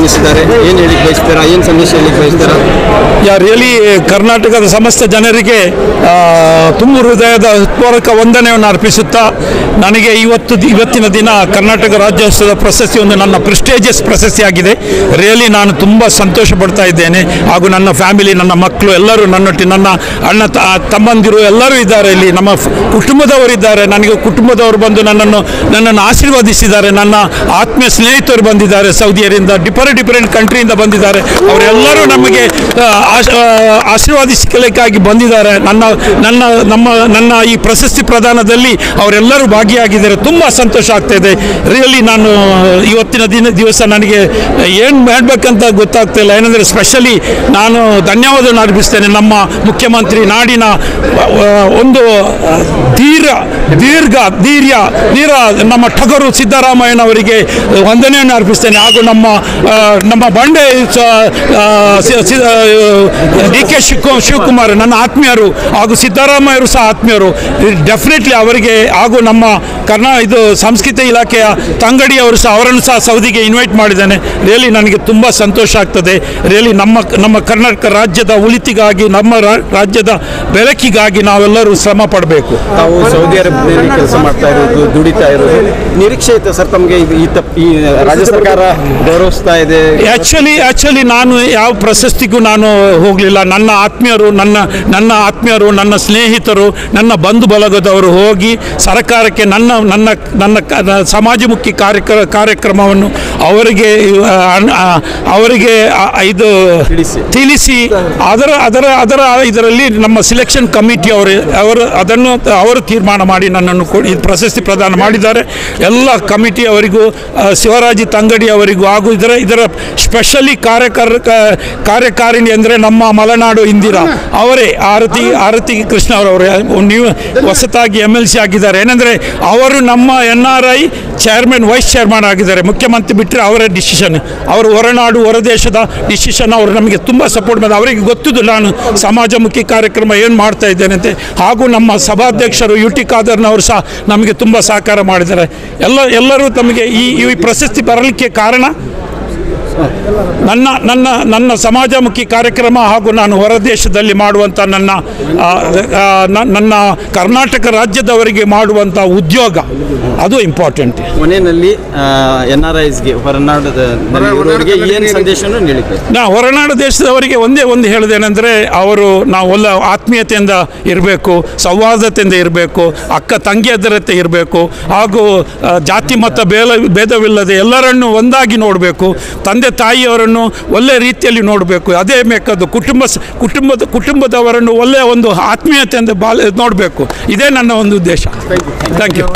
ಆಗಮಿಸಿದ್ದಾರೆ. ಏನು ಹೇಳಿ ಬಯಸ್ತೀರಾ, ಏನು ಸಂದೇಶ ಹೇಳಿ ಬಯಸ್ತೀರಾ? ರಿಯಲಿ ಕರ್ನಾಟಕದ ಸಮಸ್ತ ಜನರಿಗೆ ತುಂಬ ಹೃದಯದ ಹೃತ್ಪೂರ್ವಕ ವಂದನೆಯನ್ನು ಅರ್ಪಿಸುತ್ತಾ, ನನಗೆ ಇವತ್ತಿನ ದಿನ ಕರ್ನಾಟಕ ರಾಜ್ಯೋತ್ಸವದ ಪ್ರಶಸ್ತಿ ಒಂದು ನನ್ನ ಪ್ರೆಸ್ಟೇಜಿಯಸ್ ಪ್ರಶಸ್ತಿಯಾಗಿದೆ. ರಿಯಲಿ ನಾನು ತುಂಬ ಸಂತೋಷ ಪಡ್ತಾ ಇದ್ದೇನೆ. ಹಾಗೂ ನನ್ನ ಫ್ಯಾಮಿಲಿ, ನನ್ನ ಮಕ್ಕಳು ಎಲ್ಲರೂ ನನ್ನೊಟ್ಟಿಗೆ, ನನ್ನ ಅಣ್ಣ ತಮ್ಮಂದಿರು ಎಲ್ಲರೂ ಇದ್ದಾರೆ, ಇಲ್ಲಿ ನಮ್ಮ ಕುಟುಂಬದವರಿದ್ದಾರೆ. ನನಗೆ ಕುಟುಂಬದವರು ಬಂದು ನನ್ನನ್ನು ಆಶೀರ್ವದಿಸಿದ್ದಾರೆ. ನನ್ನ ಆತ್ಮೀಯ ಸ್ನೇಹಿತರು ಬಂದಿದ್ದಾರೆ, ಸೌದಿಯರಿಂದ ಡಿಫರೆಂಟ್ ಕಂಟ್ರಿಯಿಂದ ಬಂದಿದ್ದಾರೆ. ಅವರೆಲ್ಲರೂ ನಮಗೆ ಆಶೀರ್ವಾದಿಸಲಿಕ್ಕಾಗಿ ಬಂದಿದ್ದಾರೆ. ನನ್ನ ಈ ಪ್ರಶಸ್ತಿ ಪ್ರದಾನದಲ್ಲಿ ಅವರೆಲ್ಲರೂ ಭಾಗಿಯಾಗಿದ್ದಾರೆ. ತುಂಬ ಸಂತೋಷ ಆಗ್ತಾಯಿದೆ. ರಿಯಲಿ ನಾನು ಇವತ್ತಿನ ದಿವಸ ನನಗೆ ಏನು ಮಾಡಬೇಕಂತ ಗೊತ್ತಾಗ್ತಿಲ್ಲ. ಏನಂದರೆ ಸ್ಪೆಷಲಿ ನಾನು ಧನ್ಯವಾದವನ್ನು ಅರ್ಪಿಸ್ತೇನೆ ನಮ್ಮ ಮುಖ್ಯಮಂತ್ರಿ, ನಾಡಿನ ಒಂದು ಧೀರ್ಯ ನಮ್ಮ ಠಗರು ಸಿದ್ದರಾಮಯ್ಯನವರಿಗೆ ವಂದನೆಯನ್ನು ಅರ್ಪಿಸ್ತೇನೆ. ಹಾಗೂ ನಮ್ಮ ಬಂಡೆ DK ಶಿವಕುಮಾರ್ ನನ್ನ ಆತ್ಮೀಯರು, ಹಾಗೂ ಸಿದ್ದರಾಮಯ್ಯರು ಸಹ ಆತ್ಮೀಯರು. ಡೆಫಿನೆಟ್ಲಿ ಅವರಿಗೆ, ಹಾಗೂ ನಮ್ಮ ಸಂಸ್ಕೃತಿ ಇಲಾಖೆಯ ತಂಗಡಿಯವರು ಸಹ, ಅವರನ್ನು ಸಹ ಸೌದಿಗೆ ಇನ್ವೈಟ್ ಮಾಡಿದ್ದೇನೆ. ರಿಯಲಿ ನನಗೆ ತುಂಬ ಸಂತೋಷ ಆಗ್ತದೆ. ರಿಯಲಿ ನಮ್ಮ ಕರ್ನಾಟಕ ರಾಜ್ಯದ ಉಳಿತಿಗಾಗಿ, ನಮ್ಮ ರಾಜ್ಯದ ಬೆಳಕಿಗಾಗಿ ನಾವೆಲ್ಲರೂ ಶ್ರಮ ಪಡಬೇಕು. ತಾವು ಸೌದಿ ಅರೇಬಿಯಾದಲ್ಲಿ ಕೆಲಸ ಮಾಡ್ತಾ ಇರೋದು, ದುಡಿತಾ ಇರೋದು, ನಿರೀಕ್ಷೆ ಇತ್ತು ಸರ್ ತಮಗೆ ಈ ರಾಜ್ಯ ಸರ್ಕಾರ ಗೌರವಿಸ್ತಾ ಇದೆ? ಆ್ಯಕ್ಚುಲಿ ನಾನು ಯಾವ ಪ್ರಶಸ್ತಿಗೂ ನಾನು ಹೋಗಲಿಲ್ಲ. ನನ್ನ ಆತ್ಮೀಯರು, ನನ್ನ ಸ್ನೇಹಿತರು, ನನ್ನ ಬಂಧು ಬಳಗದವರು ಹೋಗಿ ಸರ್ಕಾರಕ್ಕೆ ನನ್ನ ಸಮಾಜಮುಖಿ ಕಾರ್ಯಕ್ರಮವನ್ನು ಅವರಿಗೆ ಇದು ತಿಳಿಸಿ ಇದರಲ್ಲಿ ನಮ್ಮ ಸಿಲೆಕ್ಷನ್ ಕಮಿಟಿ ಅವರು ತೀರ್ಮಾನ ಮಾಡಿ ನನ್ನನ್ನು ಪ್ರಶಸ್ತಿ ಪ್ರದಾನ ಮಾಡಿದ್ದಾರೆ. ಎಲ್ಲ ಕಮಿಟಿ ಅವರಿಗೂ, ಶಿವರಾಜಿ ತಂಗಡಿ ಅವರಿಗೂ, ಹಾಗೂ ಇದರ ಸ್ಪೆಷಲಿ ಕಾರ್ಯಕಾರಿಣಿ ಅಂದರೆ ನಮ್ಮ ಮಲೆನಾಡು ಇಂದಿರಾ ಅವರೇ, ಆರತಿ ಕೃಷ್ಣ ಅವರು ನೀವು ಹೊಸತಾಗಿ MLC ಆಗಿದ್ದಾರೆ. ಏನಂದರೆ ಅವರು ನಮ್ಮ NRI ಚೇರ್ಮನ್, ವೈಸ್ ಚೇರ್ಮನ್ ಆಗಿದ್ದಾರೆ. ಮುಖ್ಯಮಂತ್ರಿ ಬಿಟ್ಟರೆ ಅವರೇ ಡಿಸಿಷನ್, ಅವರು ಹೊರನಾಡು ಹೊರದೇಶದ ಡಿಸಿಷನ್ ಅವರು ನಮಗೆ ತುಂಬ ಸಪೋರ್ಟ್ ಮಾಡಿದ್ದಾರೆ. ಅವರಿಗೆ ಗೊತ್ತಿದ್ದು ನಾನು ಸಮಾಜಮುಖಿ ಕಾರ್ಯಕ್ರಮ ಏನು ಮಾಡ್ತಾ ಇದ್ದೇನೆ ಅಂತ. ಹಾಗೂ ನಮ್ಮ ಸಭಾಧ್ಯಕ್ಷರು UT ಖಾದರ್ನವರು ಸಹ ನಮಗೆ ತುಂಬ ಸಹಕಾರ ಮಾಡಿದ್ದಾರೆ. ಎಲ್ಲರೂ ತಮಗೆ ಈ ಪ್ರಶಸ್ತಿ ಬರಲಿಕ್ಕೆ ಕಾರಣ ನನ್ನ ಸಮಾಜಮುಖಿ ಕಾರ್ಯಕ್ರಮ, ಹಾಗೂ ನಾನು ಹೊರದೇಶದಲ್ಲಿ ಮಾಡುವಂಥ ನನ್ನ ಕರ್ನಾಟಕ ರಾಜ್ಯದವರಿಗೆ ಮಾಡುವಂಥ ಉದ್ಯೋಗ, ಅದು ಇಂಪಾರ್ಟೆಂಟ್. ಮನೆಯಲ್ಲಿ NRIಸ್ಗೆ ಹೊರನಾಡದವರಿಗೆ ಏನು ಸಂದೇಶವನ್ನು ನೀಡಿದ್ದೆ? ಹೊರನಾಡು ದೇಶದವರಿಗೆ ಒಂದೇ ಹೇಳೋದೇನೆಂದರೆ, ನಾವೆಲ್ಲ ಆತ್ಮೀಯತೆಯಿಂದ ಇರಬೇಕು, ಸೌಹಾರ್ದತೆಯಿಂದ ಇರಬೇಕು, ಅಕ್ಕ ತಂಗಿಯದರತೆ ಇರಬೇಕು, ಹಾಗೂ ಜಾತಿ ಮತ ಭೇದವಿಲ್ಲದೆ ಎಲ್ಲರನ್ನು ಒಂದಾಗಿ ನೋಡಬೇಕು, ತಂದೆ ತಾಯಿಯವರನ್ನು ಒಳ್ಳೆಯ ರೀತಿಯಲ್ಲಿ ನೋಡಬೇಕು. ಅದೇ ಬೇಕಾದ್ದು ಕುಟುಂಬದವರನ್ನು ಒಳ್ಳೆಯ ಒಂದು ಆತ್ಮೀಯತೆಯಿಂದ ನೋಡಬೇಕು. ಇದೇ ನನ್ನ ಒಂದು ಉದ್ದೇಶ. Thank you.